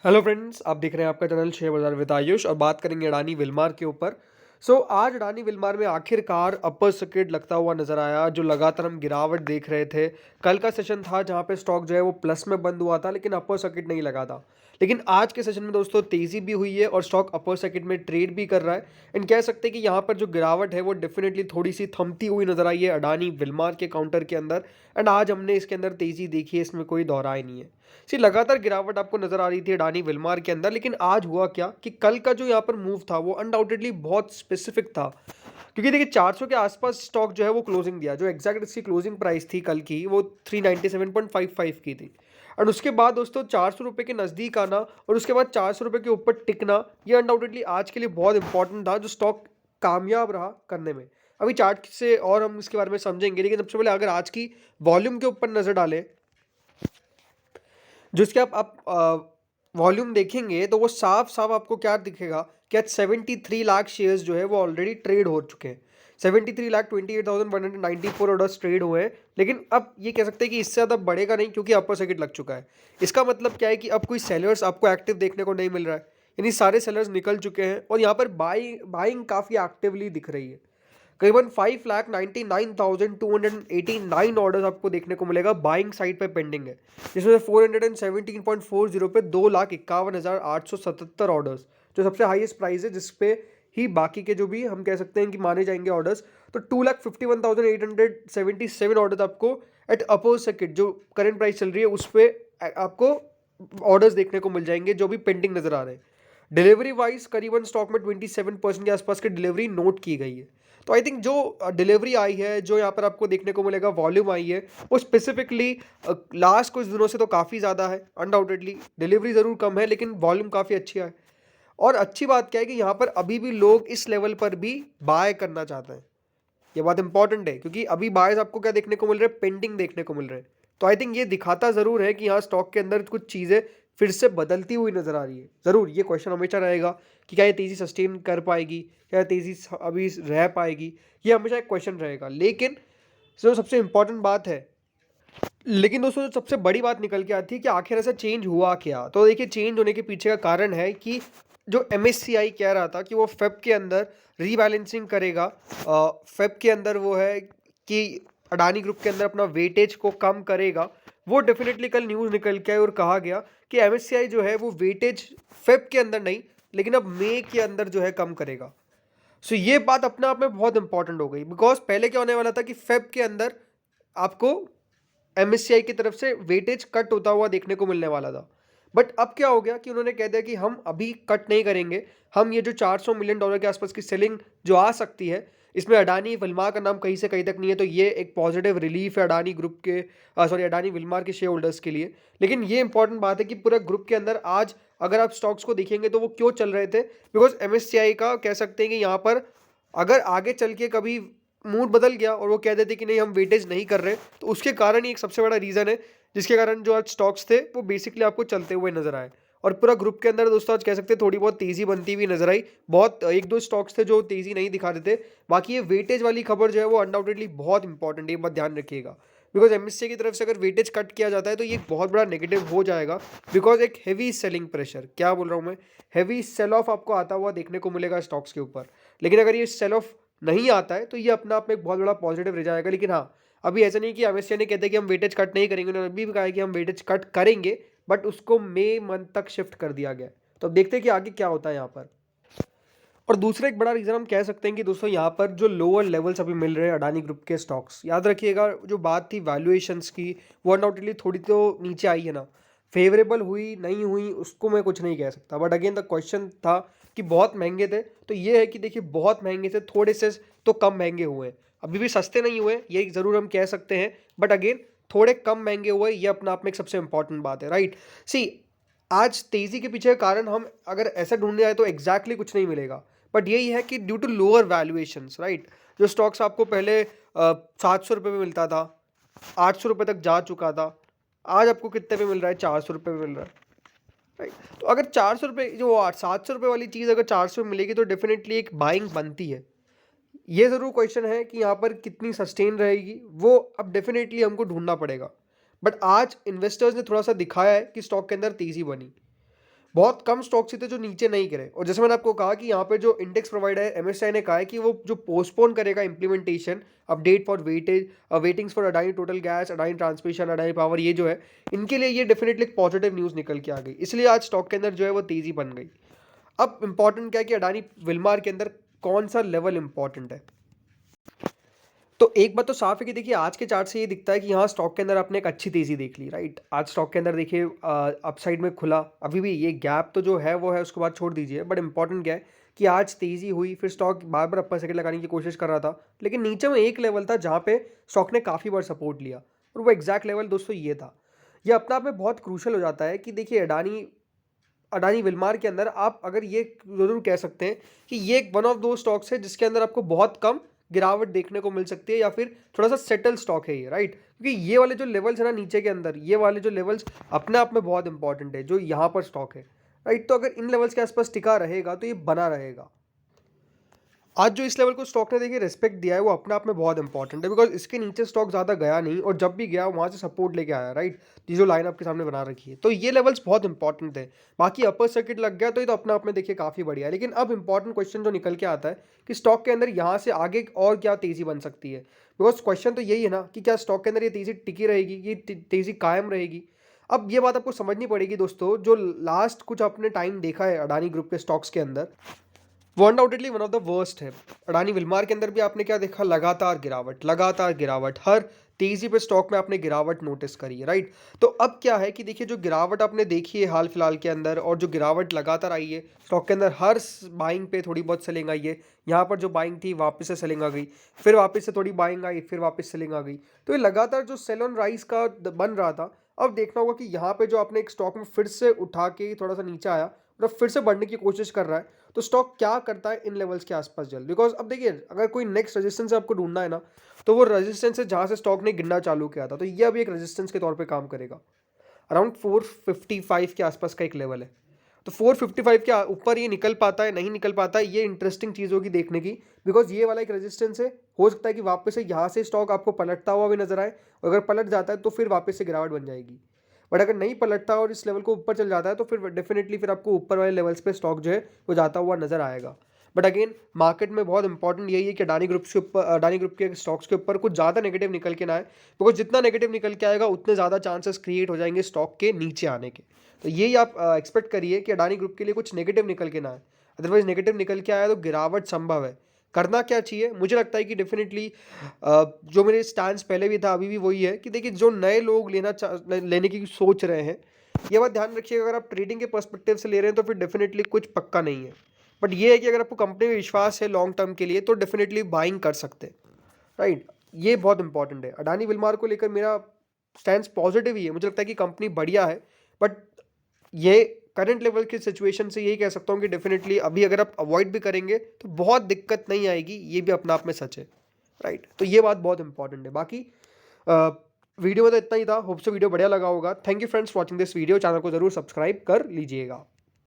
Hello friends, आप देख रहे हैं आपका चैनल शेयर बाजार विद आयुष और बात करेंगे अडानी विलमार के ऊपर। आज अडानी विलमार में आखिरकार अपर सर्किट लगता हुआ नजर आया। जो लगातार हम गिरावट देख रहे थे, कल का सेशन था जहां पे स्टॉक जो है वो प्लस में बंद हुआ था, लेकिन अपर सर्किट नहीं लगा था। लेकिन आज के सेशन में दोस्तों तेजी भी हुई है और स्टॉक अपर सर्किट में ट्रेड भी कर रहा है। एंड कह सकते हैं कि यहाँ पर जो गिरावट है वो डेफिनेटली थोड़ी सी थमती हुई नजर आई है अडानी विलमार के काउंटर के अंदर। एंड आज हमने इसके अंदर तेजी देखी है, इसमें कोई दोहराई नहीं है। लगातार गिरावट आपको नजर आ रही थी अडानी विलमार के अंदर, लेकिन आज हुआ क्या कि कल का जो यहाँ पर मूव था वो अनडाउटेडली बहुत स्पेसिफिक था। क्योंकि देखिए 400 के आसपास स्टॉक जो है वो क्लोजिंग दिया। जो एग्जैक्ट इसकी क्लोजिंग प्राइस थी कल की वो 397.55 की थी। और उसके बाद दोस्तों 400 रुपये के नज़दीक आना और उसके बाद 400 रुपये के ऊपर टिकना, ये अनडाउटेडली आज के लिए बहुत इंपॉर्टेंट था, जो स्टॉक कामयाब रहा करने में। अभी चार्ट से और हम इसके बारे में समझेंगे, लेकिन सबसे पहले अगर आज की वॉल्यूम के ऊपर नज़र डालें, जो इसके आप वॉल्यूम देखेंगे तो वो साफ साफ आपको क्या दिखेगा कि आज 73 लाख शेयर्स जो है वो ऑलरेडी ट्रेड हो चुके हैं। 73,28,194 ऑर्डर्स ट्रेड हुए हैं। लेकिन अब ये कह सकते हैं कि इससे ज़्यादा बढ़ेगा नहीं, क्योंकि अपर सर्किट लग चुका है। इसका मतलब क्या है कि अब कोई सेलर्स आपको एक्टिव देखने को नहीं मिल रहा है, यानी सारे सेलर्स निकल चुके हैं और यहाँ पर बाइंग काफ़ी एक्टिवली दिख रही है। करीबन 5,99,289 ऑर्डर्स आपको देखने को मिलेगा बाइंग साइड पे पेंडिंग है, जिसमें 417.40 पे 2,51,877 ऑर्डर्स, जो सबसे हाईएस्ट प्राइस है, जिसपे ही बाकी के जो भी हम कह सकते हैं कि माने जाएंगे ऑर्डर्स। तो 2,51,877 ऑर्डर्स आपको एट अपोज सर्किट जो करंट प्राइस चल रही है उस पर आपको ऑर्डर्स देखने को मिल जाएंगे, जो भी पेंडिंग नजर आ रहे हैं। डिलीवरी वाइज करीबन स्टॉक में 27% के आसपास की डिलीवरी नोट की गई है। तो आई थिंक जो डिलीवरी आई है, जो यहाँ पर आपको देखने को मिलेगा वॉल्यूम आई है, वो स्पेसिफिकली लास्ट कुछ दिनों से तो काफ़ी ज़्यादा है। अनडाउटेडली डिलीवरी ज़रूर कम है, लेकिन वॉल्यूम काफ़ी अच्छी है। और अच्छी बात क्या है कि यहाँ पर अभी भी लोग इस लेवल पर भी बाय करना चाहते हैं। ये बात इंपॉर्टेंट है, क्योंकि अभी बायर्स आपको क्या देखने को मिल रहे हैं, पेंडिंग देखने को मिल रहे हैं। तो आई थिंक ये दिखाता ज़रूर है कि यहाँ स्टॉक के अंदर कुछ चीज़ें फिर से बदलती हुई नज़र आ रही है। ज़रूर ये क्वेश्चन हमेशा रहेगा कि क्या ये तेज़ी सस्टेन कर पाएगी, क्या तेज़ी अभी रह पाएगी, ये हमेशा एक क्वेश्चन रहेगा। लेकिन जो सबसे इंपॉर्टेंट बात है, लेकिन दोस्तों जो सबसे बड़ी बात निकल के आती है कि आखिर ऐसा चेंज हुआ क्या। तो देखिए, चेंज होने के पीछे का कारण है कि जो एमएससीआई कह रहा था कि वो फेब के अंदर रीबैलेंसिंग करेगा। फेब के अंदर वो है कि अडानी ग्रुप के अंदर अपना वेटेज को कम करेगा। वो डेफिनेटली कल न्यूज़ निकल के आई और कहा गया कि एमएससीआई जो है वो वेटेज फेब के अंदर नहीं, लेकिन अब मई के अंदर जो है कम करेगा। ये बात अपने आप में बहुत इंपॉर्टेंट हो गई, बिकॉज पहले क्या होने वाला था कि फेब के अंदर आपको एमएससीआई की तरफ से वेटेज कट होता हुआ देखने को मिलने वाला था। बट अब क्या हो गया कि उन्होंने कह दिया कि हम अभी कट नहीं करेंगे। हम ये जो $400 मिलियन के आसपास की सेलिंग जो आ सकती है, इसमें अडानी विल्मार का नाम कहीं से कहीं तक नहीं है, तो ये एक पॉजिटिव रिलीफ है अडानी ग्रुप के अडानी विल्मार के शेयर होल्डर्स के लिए। लेकिन ये इंपॉर्टेंट बात है कि पूरे ग्रुप के अंदर आज अगर आप स्टॉक्स को देखेंगे तो वो क्यों चल रहे थे, बिकॉज एमएससीआई का कह सकते हैं कि यहाँ पर अगर आगे चल के कभी मूड बदल गया और वो कह देते कि नहीं हम वेटेज नहीं कर रहे, तो उसके कारण ही एक सबसे बड़ा रीज़न है जिसके कारण जो आज स्टॉक्स थे वो बेसिकली आपको चलते हुए नजर आए। और पूरा ग्रुप के अंदर दोस्तों आज कह सकते हैं थोड़ी बहुत तेज़ी बनती हुई नजर आई। बहुत एक दो स्टॉक्स थे जो तेज़ी नहीं दिखा रहे थे। बाकी ये वेटेज वाली खबर जो है वो अनडाउटेडली बहुत इंपॉर्टेंट है, ये बात ध्यान रखिएगा। बिकॉज एमएससी की तरफ से अगर वेटेज कट किया जाता है तो ये एक बहुत बड़ा नेगेटिव हो जाएगा। बिकॉज एक हैवी सेलिंग प्रेशर, क्या बोल रहा हूँ मैं, हैवी सेल ऑफ आपको आता हुआ देखने को मिलेगा स्टॉक्स के ऊपर। लेकिन अगर ये सेल ऑफ नहीं आता है तो ये अपने आप में एक बहुत बड़ा पॉजिटिव रह जाएगा। लेकिन हाँ, अभी ऐसा नहीं कि एमएससी ने कहते हैं कि हम वेटेज कट नहीं करेंगे, उन्होंने अभी भी कहा है कि हम वेटेज कट करेंगे, बट उसको मई मंथ तक शिफ्ट कर दिया गया। तो अब देखते हैं कि आगे क्या होता है यहाँ पर। और दूसरा एक बड़ा रीज़न हम कह सकते हैं कि दोस्तों यहाँ पर जो लोअर लेवल्स अभी मिल रहे हैं अडानी ग्रुप के स्टॉक्स, याद रखिएगा जो बात थी वैल्यूएशंस की, वो अनडाउटेडली थोड़ी तो नीचे आई है ना। फेवरेबल हुई नहीं हुई उसको मैं कुछ नहीं कह सकता, बट अगेन द क्वेश्चन था कि बहुत महंगे थे। तो ये है कि देखिए बहुत महंगे थे, थोड़े से तो कम महंगे हुए हैं, अभी भी सस्ते नहीं हुए ये ज़रूर हम कह सकते हैं, बट अगेन थोड़े कम महंगे हुए, ये अपना आप में एक सबसे इंपॉर्टेंट बात है, राइट। सी, आज तेज़ी के पीछे का कारण हम अगर ऐसा ढूंढने जाए तो एग्जैक्टली कुछ नहीं मिलेगा, बट यही है कि due to lower valuations, right. जो स्टॉक्स आपको पहले 700 रुपये में मिलता था, 800 रुपये तक जा चुका था, आज आपको कितने पे मिल रहा है, 400 रुपये में मिल रहा है, राइट। तो अगर 400 रुपये जो 700 रुपये वाली चीज़ अगर 400 में मिलेगी तो डेफिनेटली एक बाइंग बनती है। ये ज़रूर क्वेश्चन है कि यहाँ पर कितनी सस्टेन रहेगी, वो अब डेफिनेटली हमको ढूंढना पड़ेगा। बट आज इन्वेस्टर्स ने थोड़ा सा दिखाया है कि स्टॉक के अंदर तेज़ी बनी। बहुत कम स्टॉक्स ही थे जो नीचे नहीं गिरे। और जैसे मैंने आपको कहा कि यहाँ पे जो इंडेक्स प्रोवाइडर है एमएसआई ने कहा है कि वो जो पोस्टपोन करेगा implementation update for weightings for Adani total gas, Adani transmission, Adani power, ये जो है इनके लिए ये डेफिनेटली एक पॉजिटिव न्यूज़ निकल के आ गई, इसलिए आज स्टॉक के अंदर जो है वो तेज़ी बन गई। अब इंपॉर्टेंट क्या है कि अडानी विलमार के अंदर कौन सा लेवल इंपॉर्टेंट है। तो एक बात तो साफ है कि देखिए आज के चार्ट से ये दिखता है कि यहाँ स्टॉक के अंदर आपने एक अच्छी तेज़ी देख ली, राइट। आज स्टॉक के अंदर देखिए अपसाइड में खुला, अभी भी ये गैप तो जो है वो है, उसके बाद छोड़ दीजिए। बट इंपॉर्टेंट क्या है कि आज तेज़ी हुई, फिर स्टॉक बार बार अपर सेकंड लगाने की कोशिश कर रहा था, लेकिन नीचे में एक लेवल था जहाँ पे स्टॉक ने काफ़ी बार सपोर्ट लिया, और वो एग्जैक्ट लेवल दोस्तों ये था। ये अपने आप में बहुत क्रूशल हो जाता है कि देखिए अडानी अडानी विलमार के अंदर आप अगर ये ज़रूर कह सकते हैं कि ये एक वन ऑफ दो स्टॉक्स है जिसके अंदर आपको बहुत कम गिरावट देखने को मिल सकती है, या फिर थोड़ा सा सेटल स्टॉक है ये, राइट। क्योंकि ये वाले जो लेवल्स है ना नीचे के अंदर, ये वाले जो लेवल्स अपने आप में बहुत इंपॉर्टेंट है जो यहाँ पर स्टॉक है, राइट। तो अगर इन लेवल्स के आसपास टिका रहेगा तो ये बना रहेगा। आज जो इस लेवल को स्टॉक ने देखिए रिस्पेक्ट दिया है वो अपने आप में बहुत इंपॉर्टेंट है, बिकॉज इसके नीचे स्टॉक ज़्यादा गया नहीं, और जब भी गया वहाँ से सपोर्ट लेके आया, राइट। ये जो लाइन आपके सामने बना रखी है, तो ये लेवल्स बहुत इंपॉर्टेंट है। बाकी अपर सर्किट लग गया तो ये तो अपने आप में देखिए काफ़ी बढ़िया है। लेकिन अब इंपॉर्टेंट क्वेश्चन जो निकल के आता है कि स्टॉक के अंदर यहाँ से आगे और क्या तेज़ी बन सकती है, बिकॉज क्वेश्चन तो यही है ना कि क्या स्टॉक के अंदर ये तेज़ी टिकी रहेगी, ये तेज़ी कायम रहेगी। अब ये बात आपको समझनी पड़ेगी दोस्तों, जो लास्ट कुछ आपने टाइम देखा है अडानी ग्रुप के स्टॉक्स के अंदर, वो undoubtedly one of the worst है। अडानी विलमार के अंदर भी आपने क्या देखा, लगातार गिरावट, लगातार गिरावट, हर तेजी पे स्टॉक में आपने गिरावट नोटिस करी है, राइट। तो अब क्या है कि देखिए जो गिरावट आपने देखी है हाल फिलहाल के अंदर, और जो गिरावट लगातार आई है स्टॉक के अंदर, हर बाइंग पे थोड़ी बहुत सेलिंग आई है। यहाँ पर जो बाइंग थी वापस से सेलिंग आ गई, फिर वापस से थोड़ी बाइंग आई, फिर वापस सेलिंग आ गई। तो ये लगातार जो सेल ऑन राइज का बन रहा था, अब देखना होगा कि यहाँ पे जो आपने एक स्टॉक में फिर से उठा के थोड़ा सा नीचे आया और अब फिर से बढ़ने की कोशिश कर रहा है, तो स्टॉक क्या करता है इन लेवल्स के आसपास जल्द। बिकॉज अब देखिए अगर कोई नेक्स्ट रेजिस्टेंस आपको ढूंढना है ना, तो वो रेजिस्टेंस है जहाँ से स्टॉक ने गिरना चालू किया था, तो ये अभी एक रेजिस्टेंस के तौर पे काम करेगा। अराउंड 455 के आसपास का एक लेवल है, तो 455 के ऊपर ये निकल पाता है नहीं निकल पाता है, ये इंटरेस्टिंग चीज़ होगी देखने की। बिकॉज ये वाला एक रेजिस्टेंस है, हो सकता है कि वापस से यहाँ से स्टॉक आपको पलटता हुआ भी नजर आए, और अगर पलट जाता है तो फिर वापस से गिरावट बन जाएगी। बट अगर नहीं पलटता और इस लेवल को ऊपर चल जाता है तो फिर डेफिनेटली फिर आपको ऊपर वाले लेवल्स पे स्टॉक जो है वो जाता हुआ नजर आएगा। बट अगेन मार्केट में बहुत इंपॉर्टेंट यही है कि अडानी ग्रुप के ऊपर, अडानी ग्रुप के स्टॉक्स के ऊपर कुछ ज़्यादा नेगेटिव निकल के ना आए, बिकॉज जितना नेगेटिव निकल के आएगा उतने ज़्यादा चांसेस क्रिएट हो जाएंगे स्टॉक के नीचे आने के। तो यही आप एक्सपेक्ट करिए कि अडानी ग्रुप के लिए कुछ नेगेटिव निकल के ना आए, अदरवाइज नेगेटिव निकल के आया तो गिरावट संभव है। करना क्या चाहिए, मुझे लगता है कि डेफिनेटली जो मेरे स्टैंड पहले भी था अभी भी वही है कि देखिए जो नए लोग लेने की सोच रहे हैं, ये बात ध्यान रखिएगा, अगर आप ट्रेडिंग के पर्सपेक्टिव से ले रहे हैं तो फिर डेफिनेटली कुछ पक्का नहीं है। बट ये है कि अगर आपको कंपनी में विश्वास है लॉन्ग टर्म के लिए तो डेफिनेटली बाइंग कर सकते हैं, राइट। ये बहुत इंपॉर्टेंट है। अडानी विलमार को लेकर मेरा स्टैंड पॉजिटिव ही है, मुझे लगता है कि कंपनी बढ़िया है। बट ये करंट लेवल की सिचुएशन से यही कह सकता हूँ कि डेफिनेटली अभी अगर आप अवॉइड भी करेंगे तो बहुत दिक्कत नहीं आएगी, ये भी अपने आप में सच है, राइट। तो ये बात बहुत इंपॉर्टेंट है। बाकी वीडियो में तो इतना ही था, होप से वीडियो बढ़िया लगा होगा। Thank you friends watching this video, channel को जरूर सब्सक्राइब कर लीजिएगा।